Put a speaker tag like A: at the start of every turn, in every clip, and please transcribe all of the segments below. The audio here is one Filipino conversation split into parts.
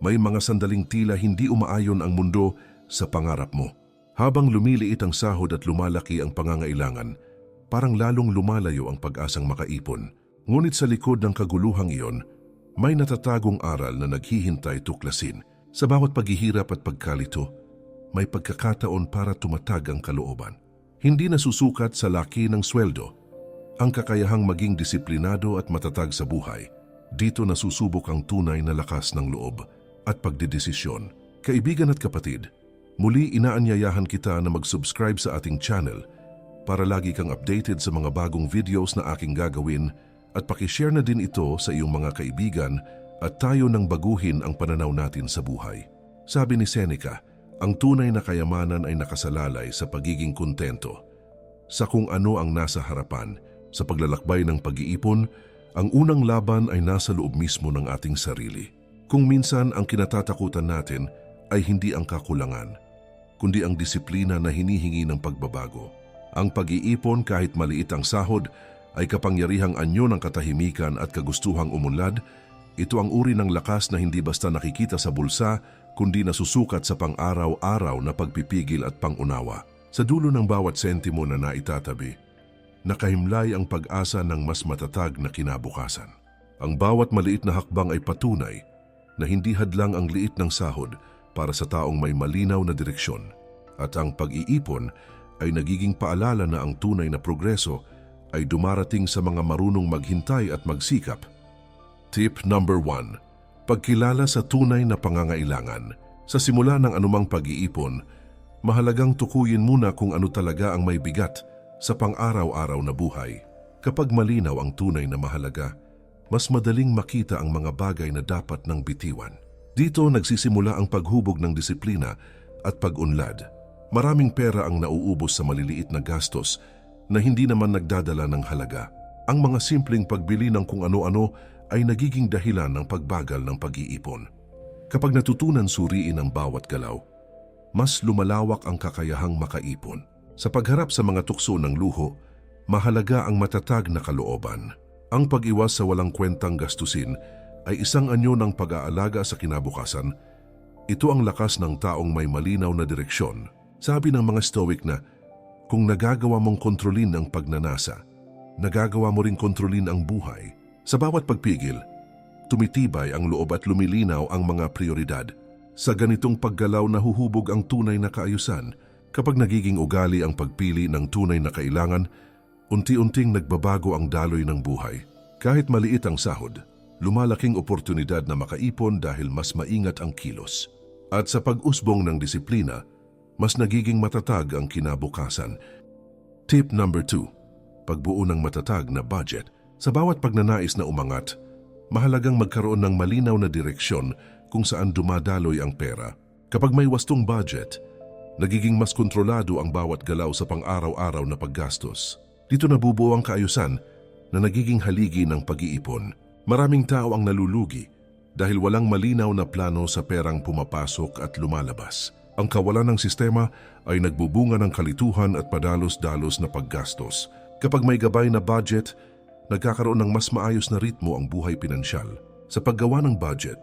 A: May mga sandaling tila hindi umaayon ang mundo sa pangarap mo. Habang lumiliit ang sahod at lumalaki ang pangangailangan, parang lalong lumalayo ang pag-asang makaipon. Ngunit sa likod ng kaguluhang iyon, may natatagong aral na naghihintay tuklasin. Sa bawat paghihirap at pagkalito, may pagkakataon para tumatag ang kalooban. Hindi nasusukat sa laki ng sweldo ang kakayahang maging disiplinado at matatag sa buhay. Dito nasusubok ang tunay na lakas ng loob at pagdedesisyon. Kaibigan at kapatid, muli inaanyayahan kita na mag-subscribe sa ating channel para lagi kang updated sa mga bagong videos na aking gagawin at pakishare na din ito sa iyong mga kaibigan at tayo nang baguhin ang pananaw natin sa buhay. Sabi ni Seneca, ang tunay na kayamanan ay nakasalalay sa pagiging kontento. Sa kung ano ang nasa harapan, sa paglalakbay ng pag-iipon, ang unang laban ay nasa loob mismo ng ating sarili. Kung minsan ang kinatatakutan natin ay hindi ang kakulangan, kundi ang disiplina na hinihingi ng pagbabago. Ang pag-iipon kahit maliit ang sahod ay kapangyarihang anyo ng katahimikan at kagustuhang umunlad. Ito ang uri ng lakas na hindi basta nakikita sa bulsa, kundi nasusukat sa pang-araw-araw na pagpipigil at pangunawa. Sa dulo ng bawat sentimo na naitatabi, nakahimlay ang pag-asa ng mas matatag na kinabukasan. Ang bawat maliit na hakbang ay patunay na hindi hadlang ang liit ng sahod para sa taong may malinaw na direksyon, at ang pag-iipon ay nagiging paalala na ang tunay na progreso ay dumarating sa mga marunong maghintay at magsikap. Tip number 1. Pagkilala sa tunay na pangangailangan. Sa simula ng anumang pag-iipon, mahalagang tukuyin muna kung ano talaga ang may bigat sa pang-araw-araw na buhay. Kapag malinaw ang tunay na mahalaga, mas madaling makita ang mga bagay na dapat nang bitiwan. Dito nagsisimula ang paghubog ng disiplina at pag-unlad. Maraming pera ang nauubos sa maliliit na gastos na hindi naman nagdadala ng halaga. Ang mga simpleng pagbili ng kung ano-ano ay nagiging dahilan ng pagbagal ng pag-iipon. Kapag natutunan suriin ang bawat galaw, mas lumalawak ang kakayahang makaipon. Sa pagharap sa mga tukso ng luho, mahalaga ang matatag na kalooban. Ang pag-iwas sa walang kwentang gastusin ay isang anyo ng pag-aalaga sa kinabukasan. Ito ang lakas ng taong may malinaw na direksyon. Sabi ng mga Stoic na, kung nagagawa mong kontrolin ang pagnanasa, nagagawa mo ring kontrolin ang buhay. Sa bawat pagpigil, tumitibay ang loob at lumilinaw ang mga prioridad. Sa ganitong paggalaw nahuhubog ang tunay na kaayusan. Kapag nagiging ugali ang pagpili ng tunay na kailangan, unti-unting nagbabago ang daloy ng buhay. Kahit maliit ang sahod, lumalaking oportunidad na makaipon dahil mas maingat ang kilos. At sa pag-usbong ng disiplina, mas nagiging matatag ang kinabukasan. Tip number 2. Pagbuo ng matatag na budget. Sa bawat pagnanais na umangat, mahalagang magkaroon ng malinaw na direksyon kung saan dumadaloy ang pera. Kapag may wastong budget, nagiging mas kontrolado ang bawat galaw sa pang-araw-araw na paggastos. Dito nabubuo ang kaayusan na nagiging haligi ng pag-iipon. Maraming tao ang nalulugi dahil walang malinaw na plano sa perang pumapasok at lumalabas. Ang kawalan ng sistema ay nagbubunga ng kalituhan at padalos-dalos na paggastos. Kapag may gabay na budget, nagkakaroon ng mas maayos na ritmo ang buhay pinansyal. Sa paggawa ng budget,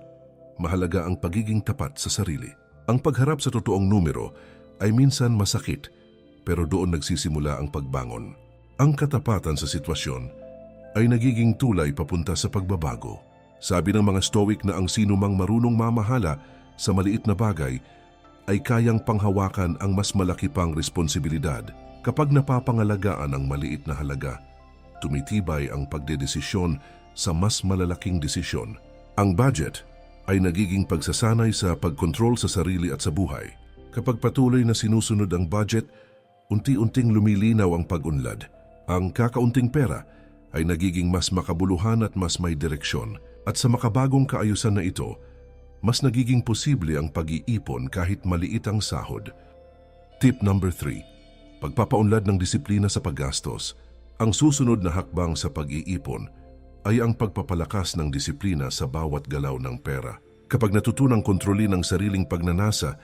A: mahalaga ang pagiging tapat sa sarili. Ang pagharap sa totoong numero ay minsan masakit, pero doon nagsisimula ang pagbangon. Ang katapatan sa sitwasyon ay nagiging tulay papunta sa pagbabago. Sabi ng mga Stoic na ang sinumang marunong mamahala sa maliit na bagay ay kayang panghawakan ang mas malaki pang responsibilidad. Kapag napapangalagaan ang maliit na halaga, tumitibay ang pagdedesisyon sa mas malalaking desisyon. Ang budget ay nagiging pagsasanay sa pagkontrol sa sarili at sa buhay. Kapag patuloy na sinusunod ang budget, unti-unting lumilinaw ang pag-unlad. Ang kakaunting pera ay nagiging mas makabuluhan at mas may direksyon. At sa makabagong kaayusan na ito, mas nagiging posible ang pag-iipon kahit maliit ang sahod. Tip number 3. Pagpapaunlad ng disiplina sa paggastos. Ang susunod na hakbang sa pag-iipon ay ang pagpapalakas ng disiplina sa bawat galaw ng pera. Kapag natutunang kontrolin ang sariling pagnanasa,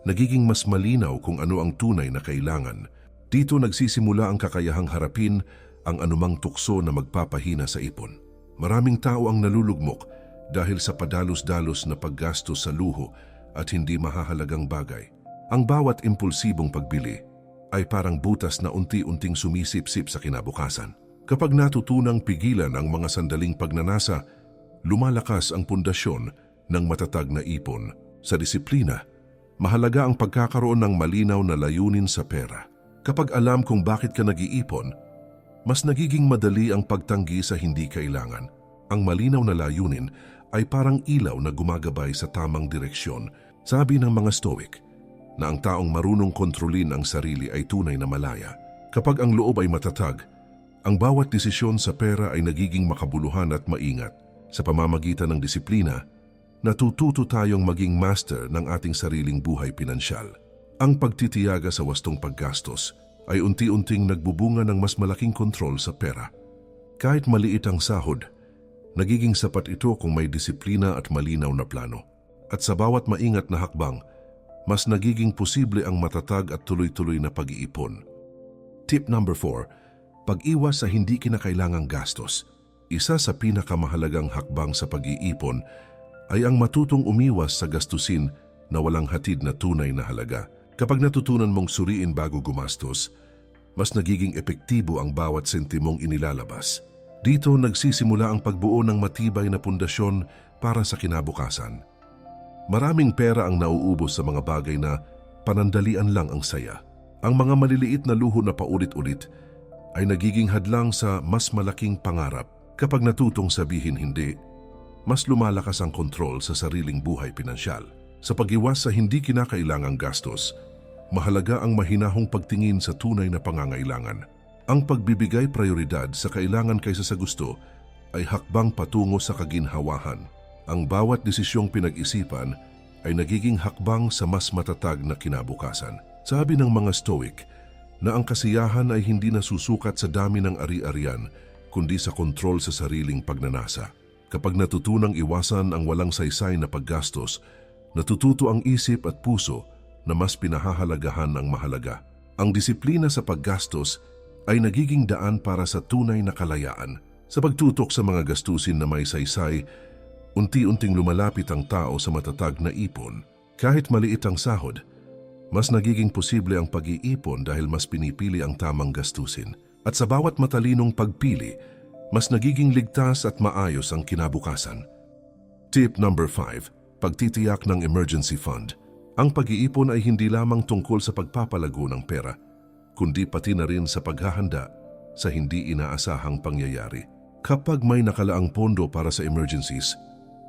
A: nagiging mas malinaw kung ano ang tunay na kailangan. Dito nagsisimula ang kakayahang harapin ang anumang tukso na magpapahina sa ipon. Maraming tao ang nalulugmok dahil sa padalos-dalos na paggastos sa luho at hindi mahahalagang bagay. Ang bawat impulsibong pagbili ay parang butas na unti-unting sumisip-sip sa kinabukasan. Kapag natutunang pigilan ang mga sandaling pagnanasa, lumalakas ang pundasyon ng matatag na ipon. Sa disiplina, mahalaga ang pagkakaroon ng malinaw na layunin sa pera. Kapag alam kung bakit ka nag-iipon, mas nagiging madali ang pagtanggi sa hindi kailangan. Ang malinaw na layunin ay parang ilaw na gumagabay sa tamang direksyon. Sabi ng mga Stoic na ang taong marunong kontrolin ang sarili ay tunay na malaya. Kapag ang loob ay matatag, ang bawat desisyon sa pera ay nagiging makabuluhan at maingat. Sa pamamagitan ng disiplina, natututo tayong maging master ng ating sariling buhay pinansyal. Ang pagtitiyaga sa wastong paggastos ay unti-unting nagbubunga ng mas malaking kontrol sa pera. Kahit maliit ang sahod, nagiging sapat ito kung may disiplina at malinaw na plano. At sa bawat maingat na hakbang, mas nagiging posible ang matatag at tuloy-tuloy na pag-iipon. Tip number 4, pag-iwas sa hindi kinakailangang gastos. Isa sa pinakamahalagang hakbang sa pag-iipon ay ang matutong umiwas sa gastusin na walang hatid na tunay na halaga. Kapag natutunan mong suriin bago gumastos, mas nagiging epektibo ang bawat sentimong inilalabas. Dito nagsisimula ang pagbuo ng matibay na pundasyon para sa kinabukasan. Maraming pera ang nauubos sa mga bagay na panandalian lang ang saya. Ang mga maliliit na luho na paulit-ulit ay nagiging hadlang sa mas malaking pangarap. Kapag natutong sabihin hindi, mas lumalakas ang kontrol sa sariling buhay pinansyal. Sa pag-iwas sa hindi kinakailangang gastos, mahalaga ang mahinahong pagtingin sa tunay na pangangailangan. Ang pagbibigay prioridad sa kailangan kaysa sa gusto ay hakbang patungo sa kaginhawahan. Ang bawat desisyong pinag-isipan ay nagiging hakbang sa mas matatag na kinabukasan. Sabi ng mga Stoic na ang kasiyahan ay hindi nasusukat sa dami ng ari-arian, kundi sa kontrol sa sariling pagnanasa. Kapag natutunang iwasan ang walang saysay na paggastos, natututo ang isip at puso na mas pinahahalagahan ang mahalaga. Ang disiplina sa paggastos ay nagiging daan para sa tunay na kalayaan. Sa pagtutok sa mga gastusin na may saysay, unti-unting lumalapit ang tao sa matatag na ipon. Kahit maliit ang sahod, mas nagiging posible ang pag-iipon dahil mas pinipili ang tamang gastusin. At sa bawat matalinong pagpili, mas nagiging ligtas at maayos ang kinabukasan. Tip number 5, pagtitiyak ng emergency fund. Ang pag-iipon ay hindi lamang tungkol sa pagpapalago ng pera, kundi pati na rin sa paghahanda sa hindi inaasahang pangyayari. Kapag may nakalaang pondo para sa emergencies,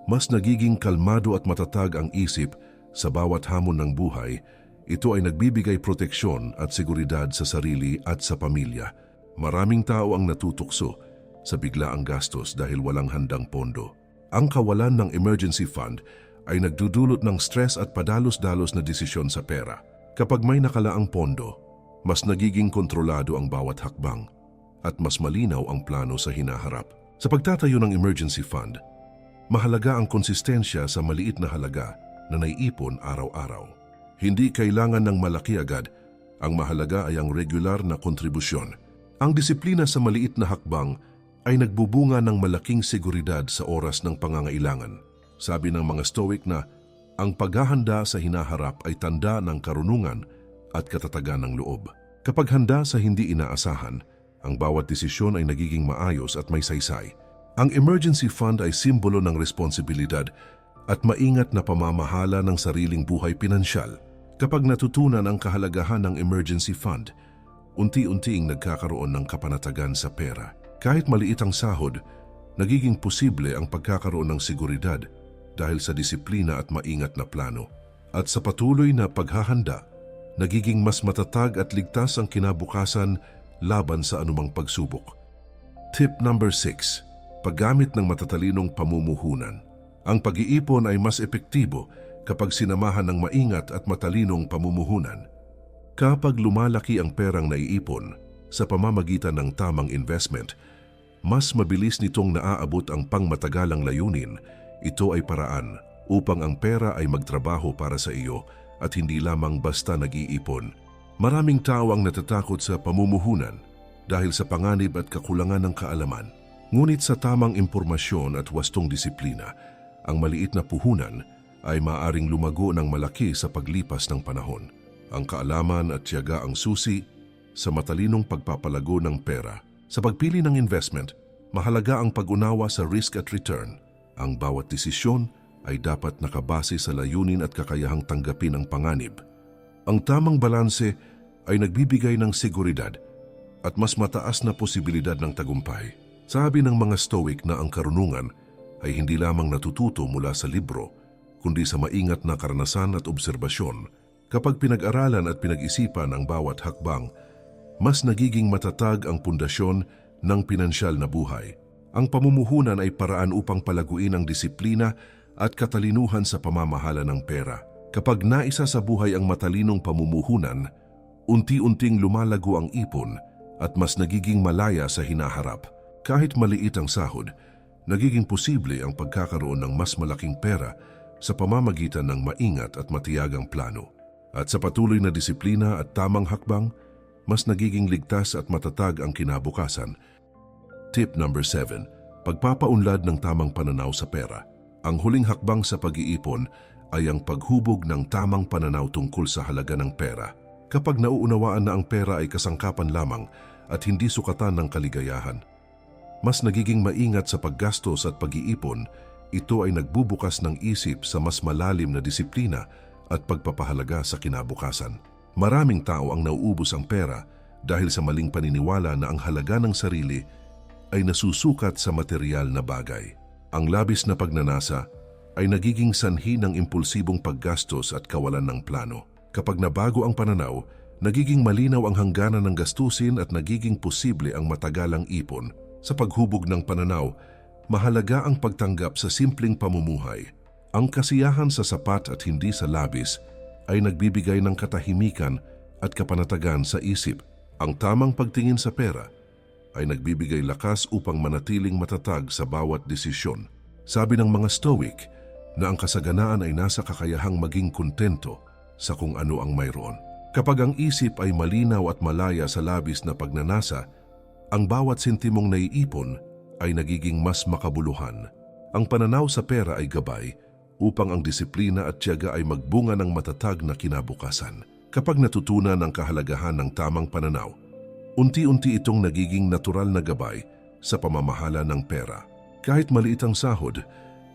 A: mas nagiging kalmado at matatag ang isip sa bawat hamon ng buhay. Ito ay nagbibigay proteksyon at seguridad sa sarili at sa pamilya. Maraming tao ang natutukso sa biglaang gastos dahil walang handang pondo. Ang kawalan ng emergency fund ay nagdudulot ng stress at padalos-dalos na desisyon sa pera. Kapag may nakalaang pondo, mas nagiging kontrolado ang bawat hakbang at mas malinaw ang plano sa hinaharap. Sa pagtatayo ng emergency fund, mahalaga ang konsistensya sa maliit na halaga na naiipon araw-araw. Hindi kailangan ng malaki agad, ang mahalaga ay ang regular na kontribusyon. Ang disiplina sa maliit na hakbang ay nagbubunga ng malaking seguridad sa oras ng pangangailangan. Sabi ng mga Stoic na ang paghahanda sa hinaharap ay tanda ng karunungan at katatagan ng loob. Kapag handa sa hindi inaasahan, ang bawat desisyon ay nagiging maayos at may saysay. Ang emergency fund ay simbolo ng responsibilidad at maingat na pamamahala ng sariling buhay pinansyal. Kapag natutunan ang kahalagahan ng emergency fund, unti-unting nagkakaroon ng kapanatagan sa pera. Kahit maliit ang sahod, nagiging posible ang pagkakaroon ng seguridad dahil sa disiplina at maingat na plano. At sa patuloy na paghahanda, nagiging mas matatag at ligtas ang kinabukasan laban sa anumang pagsubok. Tip number 6, paggamit ng matatalinong pamumuhunan. Ang pag-iipon ay mas epektibo kapag sinamahan ng maingat at matalinong pamumuhunan. Kapag lumalaki ang perang naiipon sa pamamagitan ng tamang investment, mas mabilis nitong naaabot ang pangmatagalang layunin. Ito ay paraan upang ang pera ay magtrabaho para sa iyo at hindi lamang basta nag-iipon. Maraming tao ang natatakot sa pamumuhunan dahil sa panganib at kakulangan ng kaalaman. Ngunit sa tamang impormasyon at wastong disiplina, Ang maliit na puhunan ay maaaring lumago ng malaki sa paglipas ng panahon. Ang kaalaman at tiyaga ang susi sa matalinong pagpapalago ng pera. Sa pagpili ng investment, mahalaga ang pag-unawa sa risk at return. Ang bawat desisyon ay dapat nakabase sa layunin at kakayahang tanggapin ang panganib. Ang tamang balanse ay nagbibigay ng seguridad at mas mataas na posibilidad ng tagumpay. Sabi ng mga Stoic na ang karunungan ay hindi lamang natututo mula sa libro, kundi sa maingat na karanasan at obserbasyon. Kapag pinag-aralan at pinag-isipan ang bawat hakbang, mas nagiging matatag ang pundasyon ng pinansyal na buhay. Ang pamumuhunan ay paraan upang palaguin ang disiplina at katalinuhan sa pamamahala ng pera. Kapag naisa sa buhay ang matalinong pamumuhunan, unti-unting lumalago ang ipon at mas nagiging malaya sa hinaharap. Kahit maliit ang sahod, nagiging posible ang pagkakaroon ng mas malaking pera sa pamamagitan ng maingat at matiyagang plano. At sa patuloy na disiplina at tamang hakbang, mas nagiging ligtas at matatag ang kinabukasan. Tip number 7. Pagpapaunlad ng tamang pananaw sa pera. Ang huling hakbang sa pag-iipon ay ang paghubog ng tamang pananaw tungkol sa halaga ng pera. Kapag nauunawaan na ang pera ay kasangkapan lamang at hindi sukatan ng kaligayahan, mas nagiging maingat sa paggastos at pag-iipon. Ito ay nagbubukas ng isip sa mas malalim na disiplina at pagpapahalaga sa kinabukasan. Maraming tao ang nauubos ang pera dahil sa maling paniniwala na ang halaga ng sarili ay nasusukat sa material na bagay. Ang labis na pagnanasa ay nagiging sanhi ng impulsibong paggastos at kawalan ng plano. Kapag nabago ang pananaw, nagiging malinaw ang hangganan ng gastusin at nagiging posible ang matagalang ipon. Sa paghubog ng pananaw, mahalaga ang pagtanggap sa simpleng pamumuhay. Ang kasiyahan sa sapat at hindi sa labis ay nagbibigay ng katahimikan at kapanatagan sa isip. Ang tamang pagtingin sa pera ay nagbibigay lakas upang manatiling matatag sa bawat desisyon. Sabi ng mga Stoic na ang kasaganaan ay nasa kakayahang maging kontento sa kung ano ang mayroon. Kapag ang isip ay malinaw at malaya sa labis na pagnanasa, ang bawat sentimong naiipon ay nagiging mas makabuluhan. Ang pananaw sa pera ay gabay upang ang disiplina at tiyaga ay magbunga ng matatag na kinabukasan. Kapag natutunan ang kahalagahan ng tamang pananaw, unti-unti itong nagiging natural na gabay sa pamamahala ng pera. Kahit maliit ang sahod,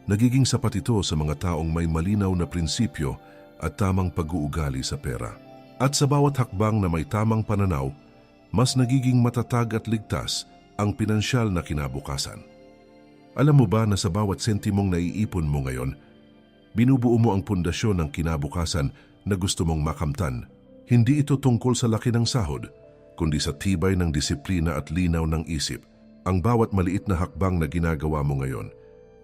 A: nagiging sapat ito sa mga taong may malinaw na prinsipyo at tamang pag-uugali sa pera. At sa bawat hakbang na may tamang pananaw, mas nagiging matatag at ligtas ang pinansyal na kinabukasan. Alam mo ba na sa bawat sentimong naiipon mo ngayon, binubuo mo ang pundasyon ng kinabukasan na gusto mong makamtan? Hindi ito tungkol sa laki ng sahod, kundi sa tibay ng disiplina at linaw ng isip. Ang bawat maliit na hakbang na ginagawa mo ngayon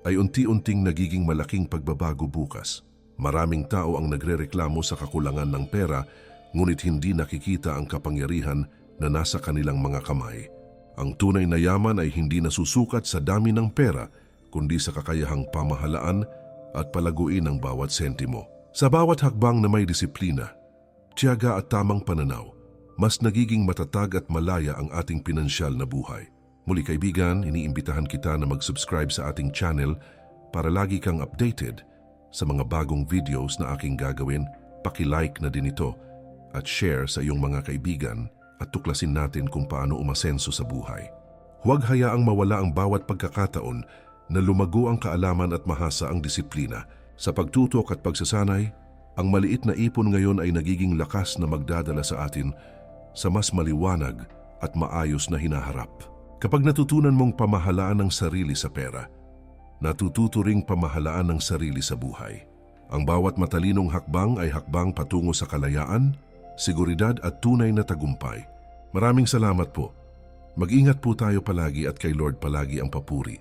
A: ay unti-unting nagiging malaking pagbabago bukas. Maraming tao ang nagrereklamo sa kakulangan ng pera, ngunit hindi nakikita ang kapangyarihan na nasa kanilang mga kamay. Ang tunay na yaman ay hindi nasusukat sa dami ng pera, kundi sa kakayahang pamahalaan at palaguin ang bawat sentimo. Sa bawat hakbang na may disiplina, tiyaga at tamang pananaw, mas nagiging matatag at malaya ang ating pinansyal na buhay. Muli kaibigan, iniimbitahan kita na mag-subscribe sa ating channel para lagi kang updated sa mga bagong videos na aking gagawin. Paki-like na din ito at share sa iyong mga kaibigan at tuklasin natin kung paano umasenso sa buhay. Huwag hayaang mawala ang bawat pagkakataon na lumago ang kaalaman at mahasa ang disiplina. Sa pagtutok at pagsasanay, ang maliit na ipon ngayon ay nagiging lakas na magdadala sa atin sa mas maliwanag at maayos na hinaharap. Kapag natutunan mong pamahalaan ang sarili sa pera, natututo ring pamahalaan ang sarili sa buhay. Ang bawat matalinong hakbang ay hakbang patungo sa kalayaan, seguridad at tunay na tagumpay. Maraming salamat po. Mag-ingat po tayo palagi at kay Lord palagi ang papuri.